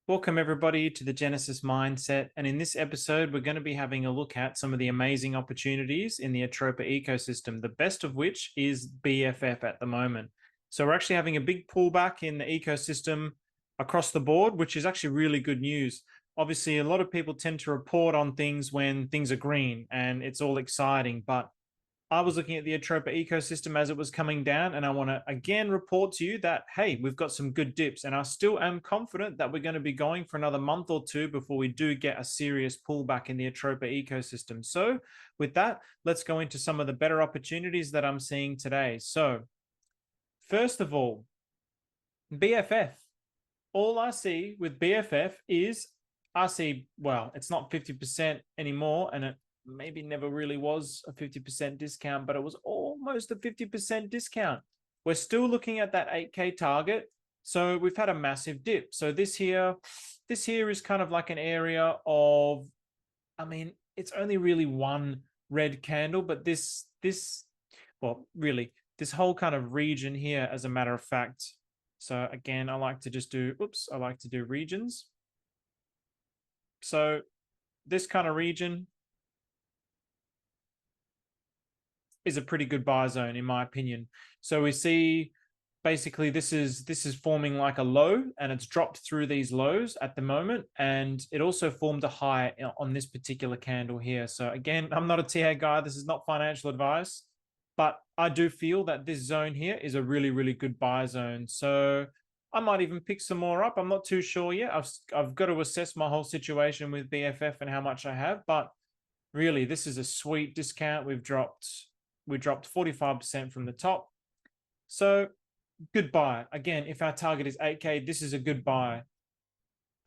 Welcome, everybody, to the Genesis Mindset. And in this episode, we're going to be having a look at some of the amazing opportunities in the Atropa ecosystem, the best of which is BFF at the moment. So we're actually having a big pullback in the ecosystem across the board, which is actually really good news. Obviously, a lot of people tend to report on things when things are green and it's all exciting, but I was looking at the Atropa ecosystem as it was coming down, and I want to again report to you that, hey, we've got some good dips, and I still am confident that we're going to be going for another month or two before we do get a serious pullback in the Atropa ecosystem. So with that, let's go into some of the better opportunities that I'm seeing today. So first of all, BFF. All I see with BFF is well, it's not 50% anymore, and it maybe never really was a 50% discount, but it was almost a 50% discount. We're still looking at that 8K target. So we've had a massive dip. So this here is kind of like an area of, I mean, it's only really one red candle, but well, really, this whole kind of region here, as a matter of fact. So again, I like to just do, I like to do regions. So this kind of region is a pretty good buy zone, in my opinion. So we see basically this is forming like a low, and it's dropped through these lows at the moment, and it also formed a high on this particular candle here. So again, I'm not a TA guy, this is not financial advice, but I do feel that this zone here is a really, really good buy zone. So I might even pick some more up. I'm not too sure yet. I've got to assess my whole situation with BFF and how much I have, but really, this is a sweet discount. We dropped 45% from the top. So good buy. Again, if our target is 8K, this is a good buy.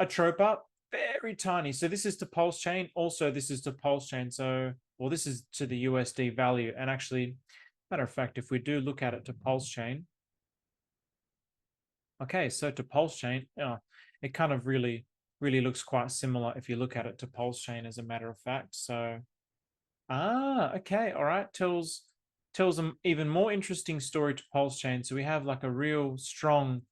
Atropa, very tiny. So this is to Pulse Chain. Also, this is to Pulse Chain. So, well, this is to the USD value. And actually, matter of fact, if we do look at it to Pulse Chain, okay, so to Pulse Chain, it kind of really looks quite similar if you look at it to Pulse Chain, as a matter of fact. So, okay, all right, tells an even more interesting story to Pulse Chain. So we have like a real strong,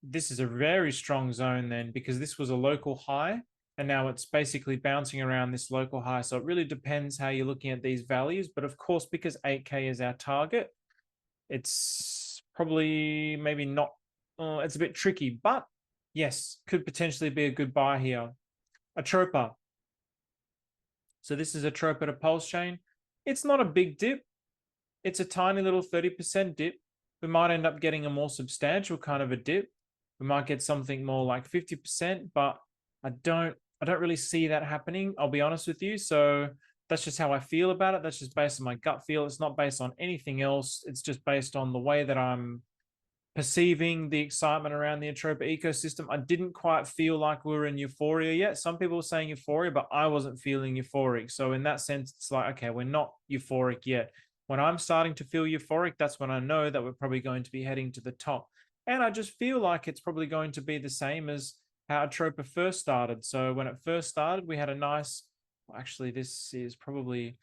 this is a very strong zone then, because this was a local high, and now it's basically bouncing around this local high. So it really depends how you're looking at these values. But of course, because 8K is our target, it's probably maybe not, it's a bit tricky, but yes, could potentially be a good buy here. Atropa. So this is Atropa to Pulse Chain. It's not a big dip. It's a tiny little 30% dip. We might end up getting a more substantial kind of a dip. We might get something more like 50%, but I don't really see that happening, I'll be honest with you. So that's just how I feel about it. That's just based on my gut feel. It's not based on anything else. It's just based on the way that I'm perceiving the excitement around the Atropa ecosystem. I didn't quite feel like we were in euphoria yet. Some people were saying euphoria, but I wasn't feeling euphoric. So in that sense, it's like, okay, we're not euphoric yet. When I'm starting to feel euphoric, that's when I know that we're probably going to be heading to the top. And I just feel like it's probably going to be the same as how Atropa first started. So when it first started, we had a nice, well, actually, this is probably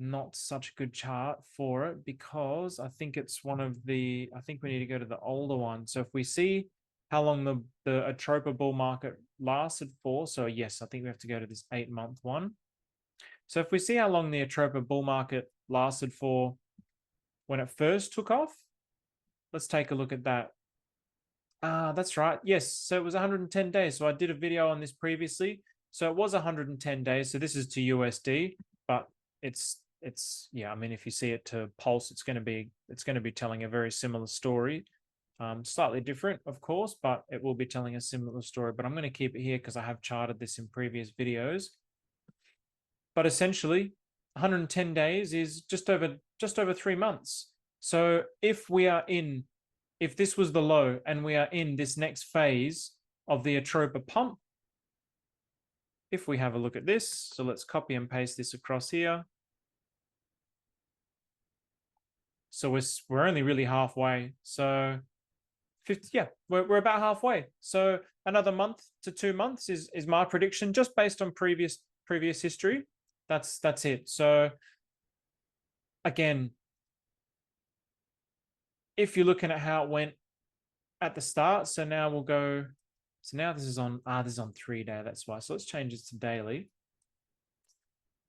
not such a good chart for it, because I think it's one of the, I think we need to go to the older one. So if we see how long the Atropa bull market lasted for, so yes, I think we have to go to this 8-month one. So if we see how long the Atropa bull market lasted for when it first took off, let's take a look at that. That's right. Yes, so it was 110 days. So I did a video on this previously. So it was 110 days. So this is to USD, but it's yeah, I mean, if you see it to Pulse, it's going to be telling a very similar story. Slightly different, of course, but it will be telling a similar story. But I'm going to keep it here because I have charted this in previous videos. But essentially, 110 days is just over 3 months. So if this was the low and we are in this next phase of the Atropa pump, if we have a look at this, so let's copy and paste this across here. So we're only really halfway. So 50, yeah, we're about halfway. So another month to 2 months is my prediction, just based on previous history. That's it. So again, if you're looking at how it went at the start, so now we'll go So now this is on, this is on 3-day, that's why. So let's change this to daily.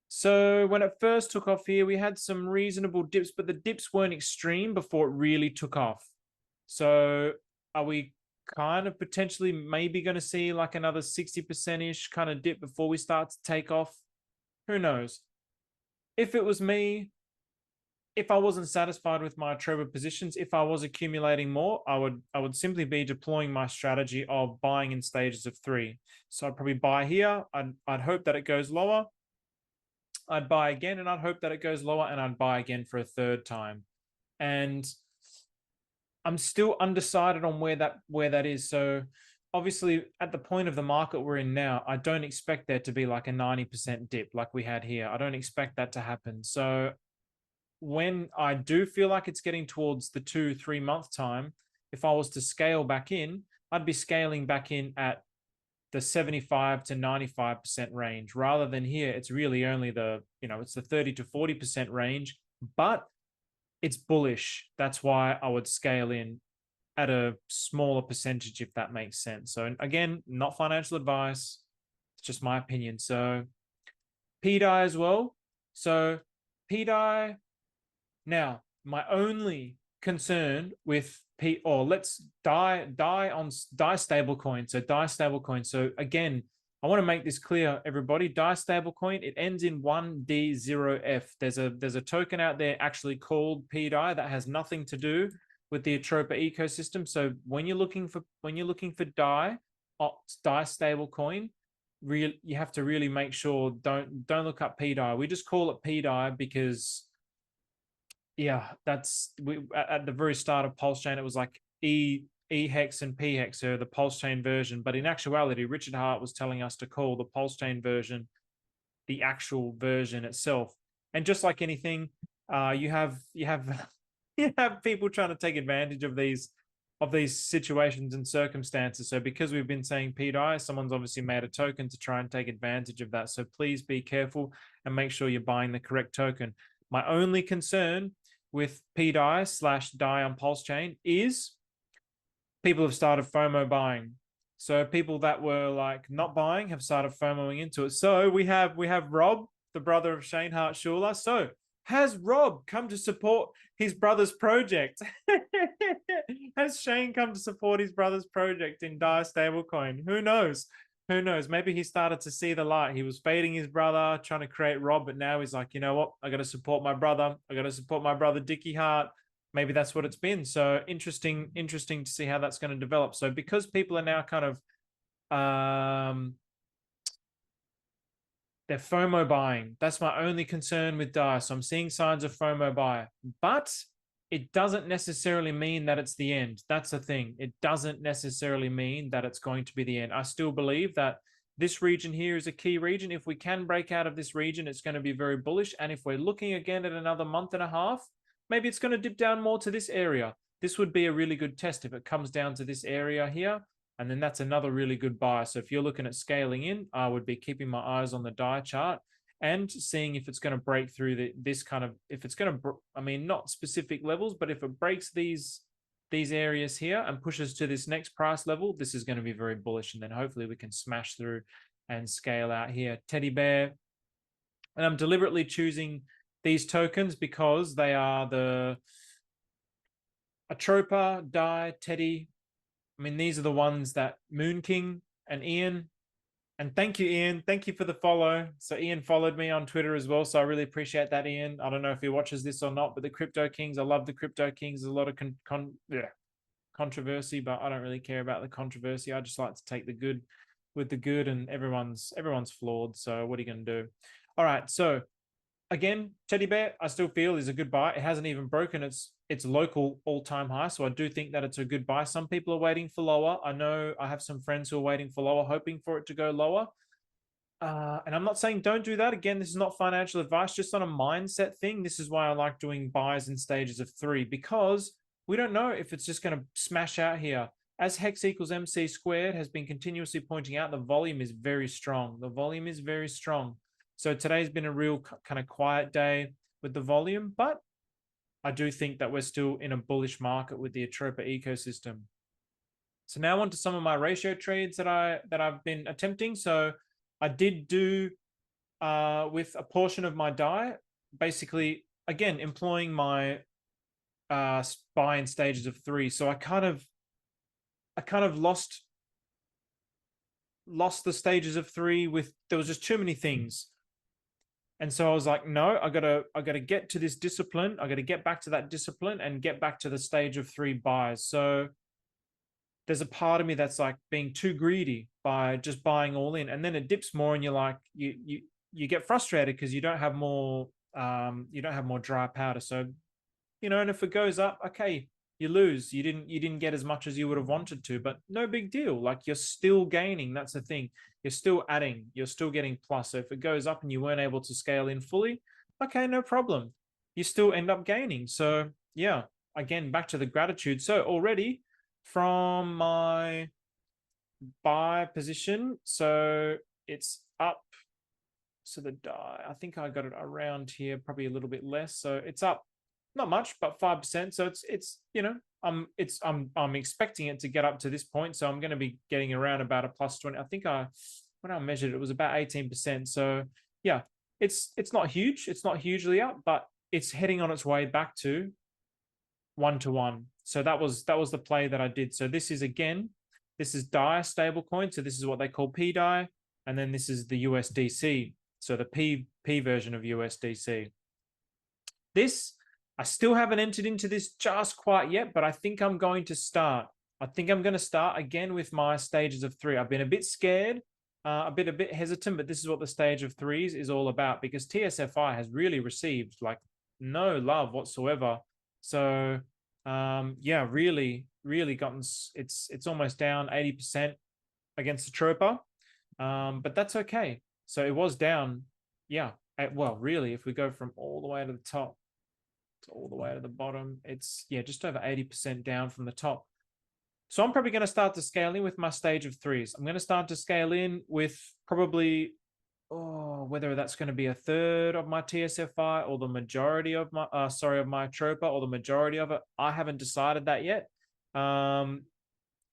So when it first took off here, we had some reasonable dips, but the dips weren't extreme before it really took off. So are we kind of potentially maybe going to see like another 60%-ish kind of dip before we start to take off? Who knows? If it was me, if I wasn't satisfied with my Atropa positions, if I was accumulating more, I would simply be deploying my strategy of buying in stages of 3. So I'd probably buy here. I'd hope that it goes lower. I'd buy again, and I'd hope that it goes lower, and I'd buy again for a third time. And I'm still undecided on where that is. So obviously at the point of the market we're in now, I don't expect there to be like a 90% dip like we had here. I don't expect that to happen. So when I do feel like it's getting towards the 2-3 month time, if I was to scale back in, I'd be scaling back in at the 75 to 95% range, rather than here. It's really only the, it's the 30 to 40% range, but it's bullish. That's why I would scale in at a smaller percentage, if that makes sense. So again, not financial advice. It's just my opinion. So pDAI as well. So pDAI, now my only concern with let's DAI stablecoin. So DAI stablecoin. So again, I want to make this clear, everybody. DAI stablecoin, it ends in 1D0F. There's a token out there actually called pDAI that has nothing to do with the Atropa ecosystem. So when you're looking for DAI stablecoin, you have to really make sure don't look up pDAI. We just call it pDAI because at the very start of Pulse Chain, it was like E-hex and P-hex, so the Pulse Chain version. But in actuality, Richard Hart was telling us to call the Pulse Chain version the actual version itself. And just like anything, you have people trying to take advantage of these situations and circumstances. So because we've been saying pDAI, someone's obviously made a token to try and take advantage of that. So please be careful and make sure you're buying the correct token. My only concern with pDAI/DAI on Pulse Chain is people have started FOMO buying. So people that were like not buying have started FOMOing into it. So we have Rob, the brother of Shane Hart-Schuler. So has Rob come to support his brother's project? Has Shane come to support his brother's project in DAI stablecoin? Who knows? Who knows? Maybe he started to see the light. He was fading his brother, trying to create Rob, but now he's like, you know what? I got to support my brother. I got to support my brother, Dickie Hart. Maybe that's what it's been. So interesting to see how that's going to develop. So because people are now kind of they're FOMO buying. That's my only concern with DAI. So I'm seeing signs of FOMO buy, but it doesn't necessarily mean that it's the end. That's the thing. It doesn't necessarily mean that it's going to be the end. I still believe that this region here is a key region. If we can break out of this region, it's going to be very bullish. And if we're looking again at another month and a half, maybe it's going to dip down more to this area. This would be a really good test if it comes down to this area here. And then that's another really good buy. So if you're looking at scaling in, I would be keeping my eyes on the DAI chart and seeing if it's going to break through this kind of, if it's going to, I mean, not specific levels, but if it breaks these areas here and pushes to this next price level, this is going to be very bullish. And then hopefully we can smash through and scale out here. Teddy Bear. And I'm deliberately choosing these tokens because they are the Atropa, DAI, Teddy. I mean, these are the ones that Moon King and Ian, and thank you, Ian. Thank you for the follow. So Ian followed me on Twitter as well. So I really appreciate that, Ian. I don't know if he watches this or not, but the Crypto Kings, I love the Crypto Kings. There's a lot of controversy, but I don't really care about the controversy. I just like to take the good with the good, and everyone's flawed. So what are you going to do? All right. So again, Teddy Bear, I still feel is a good buy. It hasn't even broken its local all-time high, so I do think that it's a good buy. Some people are waiting for lower. I know I have some friends who are waiting for lower, hoping for it to go lower. And I'm not saying don't do that. Again, this is not financial advice, just on a mindset thing. This is why I like doing buys in stages of 3, because we don't know if it's just going to smash out here. As Hex equals MC squared has been continuously pointing out, the volume is very strong. The volume is very strong. So today's been a real kind of quiet day with the volume, but I do think that we're still in a bullish market with the Atropa ecosystem. So now on to some of my ratio trades that I've been attempting. So I did do with a portion of my DAI, basically again employing my buy in stages of 3. So I kind of lost the stages of 3 with, there was just too many things. And so I was like, no, I gotta get to this discipline. I gotta get back to that discipline and get back to the stage of 3 buys. So there's a part of me that's like being too greedy by just buying all in, and then it dips more, and you're like, you get frustrated because you don't have more dry powder. So, and if it goes up, okay, you lose. You didn't get as much as you would have wanted to, but no big deal. Like, you're still gaining. That's the thing. You're still adding. You're still getting plus. So if it goes up and you weren't able to scale in fully, okay, no problem. You still end up gaining. So yeah, again, back to the gratitude. So already from my buy position, so it's up. So the DAI, I think I got it around here, probably a little bit less. So it's up, not much, but 5%. So it's I'm expecting it to get up to this point. So I'm going to be getting around about a plus 20. I think when I measured it was about 18%. So yeah, it's not huge. It's not hugely up, but it's heading on its way back to 1-to-1. So that was the play that I did. So this is DAI stablecoin. So this is what they call pDAI, and then this is the USDC. So the P version of USDC. This, I still haven't entered into this just quite yet, but I think I'm going to start. I think I'm going to start again with my stages of 3. I've been a bit scared, a bit hesitant, but this is what the stage of 3s is all about, because TSFI has really received like no love whatsoever. So yeah, really gotten, it's almost down 80% against Atropa, but that's okay. So it was down, yeah. Well, really, if we go from all the way to the top to all the way to the bottom, it's, yeah, just over 80% down from the top. So I'm probably going to start to scale in with my stage of 3s. I'm going to start to scale in with probably, whether that's going to be a third of my TSFI or the majority of my, of my Atropa, or the majority of it. I haven't decided that yet.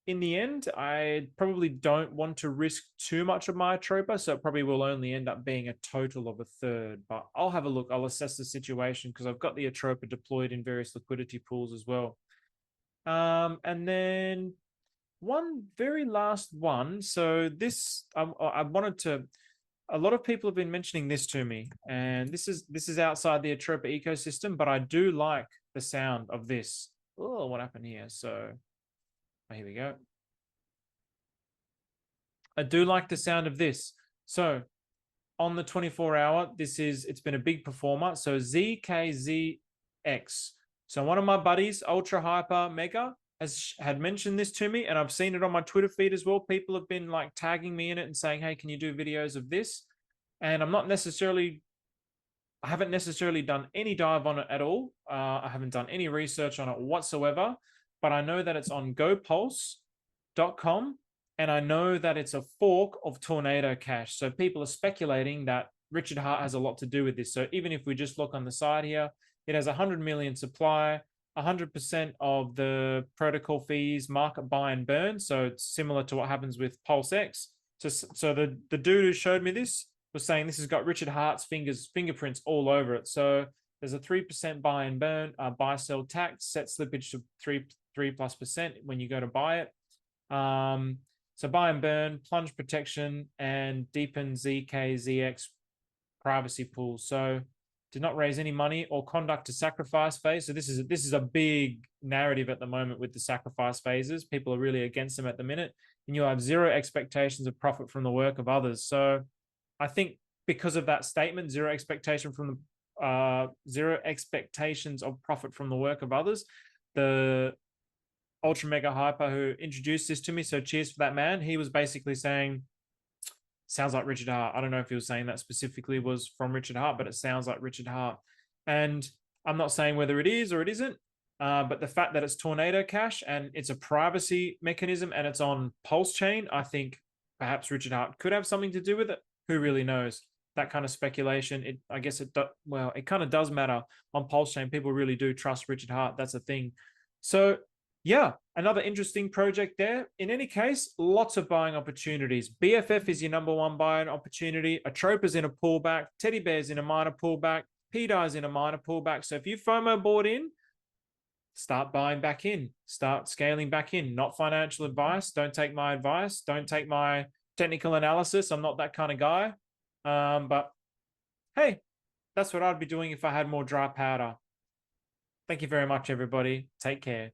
In the end, I probably don't want to risk too much of my Atropa, so it probably will only end up being a total of a third. But I'll have a look. I'll assess the situation, because I've got the Atropa deployed in various liquidity pools as well. And then one very last one. So this, I wanted to. A lot of people have been mentioning this to me, and this is outside the Atropa ecosystem, but I do like the sound of this. Oh, what happened here? So here we go. I do like the sound of this. So on the 24-hour, it's been a big performer. So ZKZX. So one of my buddies, Ultra Hyper Mega, had mentioned this to me, and I've seen it on my Twitter feed as well. People have been like tagging me in it and saying, hey, can you do videos of this? And I haven't necessarily done any dive on it at all. I haven't done any research on it whatsoever, but I know that it's on gopulse.com, and I know that it's a fork of Tornado Cash. So people are speculating that Richard Hart has a lot to do with this. So even if we just look on the side here, it has 100 million supply, 100% of the protocol fees, market buy and burn. So it's similar to what happens with Pulse X. So the dude who showed me this was saying this has got Richard Hart's fingerprints all over it. So there's a 3% buy and burn, buy sell tax, set slippage to 3+% when you go to buy it. So buy and burn, plunge protection, and deepen ZKZX privacy pool. So did not raise any money or conduct a sacrifice phase. So this is a big narrative at the moment with the sacrifice phases. People are really against them at the minute, and you'll have zero expectations of profit from the work of others. So I think because of that statement, zero expectations of profit from the work of others, the Ultra Mega Hyper who introduced this to me, so cheers for that man, he was basically saying, sounds like Richard Hart. I don't know if he was saying that specifically was from Richard Hart, but it sounds like Richard Hart. And I'm not saying whether it is or it isn't, but the fact that it's Tornado Cash and it's a privacy mechanism and it's on Pulse Chain, I think perhaps Richard Hart could have something to do with it. Who really knows? That kind of speculation, I guess it kind of does matter on Pulse Chain. People really do trust Richard Hart. That's a thing. So yeah, another interesting project there. In any case, lots of buying opportunities. BFF is your number one buying opportunity. Atropa's in a pullback. Teddy Bear's in a minor pullback. pDAI's in a minor pullback. So if you FOMO bought in, start buying back in. Start scaling back in. Not financial advice. Don't take my advice. Don't take my technical analysis. I'm not that kind of guy. But hey, that's what I'd be doing if I had more dry powder. Thank you very much, everybody. Take care.